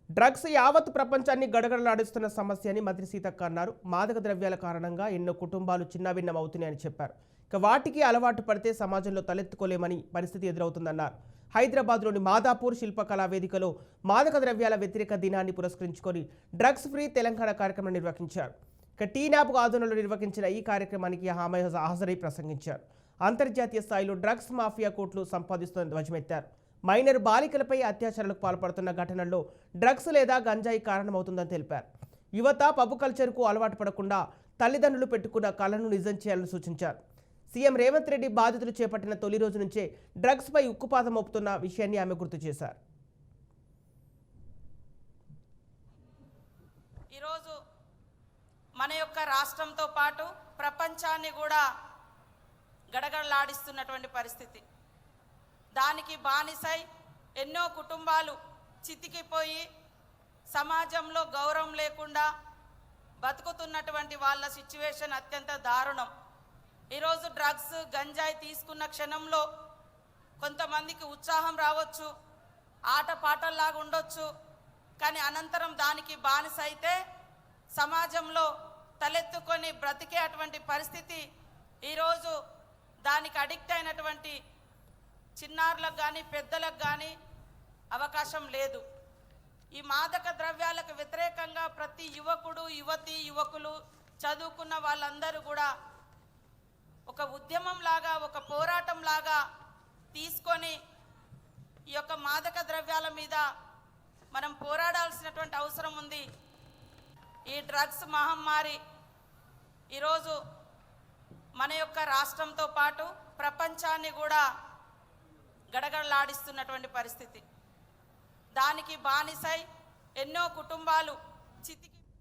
Drugs యావత్ ప్రపంచాన్ని గడగడలాడిస్తున్న సమస్య అని మంత్రి సీతక్క అన్నారు. మాదక ద్రవ్యాల కారణంగా ఎన్నో కుటుంబాలు చిన్నాభిన్నం అవుతున్నాయని చెప్పారు. ఇక వాటికి అలవాటు పడితే సమాజంలో తలెత్తుకోలేమని పరిస్థితి ఎదురవుతుందన్నారు. హైదరాబాద్లోని మాదాపూర్ శిల్పకళా వేదికలో మాదక ద్రవ్యాల వ్యతిరేక దినాన్ని పురస్కరించుకొని డ్రగ్స్ ఫ్రీ తెలంగాణ కార్యక్రమం నిర్వహించారు. ఇక టీనాప్ ఆధ్వర్యంలో నిర్వహించిన ఈ కార్యక్రమానికి ఆమె హాజరై ప్రసంగించారు. అంతర్జాతీయ స్థాయిలో డ్రగ్స్ మాఫియా కోట్లు సంపాదిస్తున్న ధ్వజమెత్తారు. మైనర్ బాలికలపై అత్యాచారాలకు పాల్పడుతున్న ఘటనల్లో డ్రగ్స్ లేదా గంజాయి కారణమవుతుందని తెలిపారు. యువత పబ్ కల్చర్కు అలవాటు పడకుండా తల్లిదండ్రులు పెట్టుకున్న కళను నిజం చేయాలని సూచించారు. సీఎం రేవంత్ రెడ్డి బాధ్యతలు చేపట్టిన తొలి రోజు నుంచే డ్రగ్స్పై ఉక్కుపాదం మోపుతున్న విషయాన్ని ఆమె గుర్తు చేశారు. ఈరోజు మన యొక్క రాష్ట్రంతో పాటు ప్రపంచాన్ని కూడా గడగడలాడిస్తున్నటువంటి పరిస్థితి. దానికి బానిసై ఎన్నో కుటుంబాలు చితికిపోయి సమాజంలో గౌరవం లేకుండా బతుకుతున్నటువంటి వాళ్ళ సిచ్యువేషన్ అత్యంత దారుణం. ఈరోజు డ్రగ్స్ గంజాయి తీసుకున్న క్షణంలో కొంతమందికి ఉత్సాహం రావచ్చు, ఆటపాటల్లాగా ఉండొచ్చు, కానీ అనంతరం దానికి బానిస అయితే సమాజంలో తలెత్తుకొని బ్రతికే అటువంటి పరిస్థితి ఈరోజు దానికి అడిక్ట్ అయినటువంటి చిన్నారులకు కానీ పెద్దలకు కానీ అవకాశం లేదు. ఈ మాదక ద్రవ్యాలకు వ్యతిరేకంగా ప్రతి యువకుడు యువతి యువకులు చదువుకున్న వాళ్ళందరూ కూడా ఒక ఉద్యమం లాగా ఒక పోరాటం లాగా తీసుకొని ఈ యొక్క మాదక ద్రవ్యాల మీద మనం పోరాడాల్సినటువంటి అవసరం ఉంది. ఈ డ్రగ్స్ మహమ్మారి ఈరోజు మన యొక్క రాష్ట్రంతో పాటు ప్రపంచాన్ని కూడా గడగడలాడిస్తున్నటువంటి పరిస్థితి. దానికి బానిసై ఎన్నో కుటుంబాలు చితికి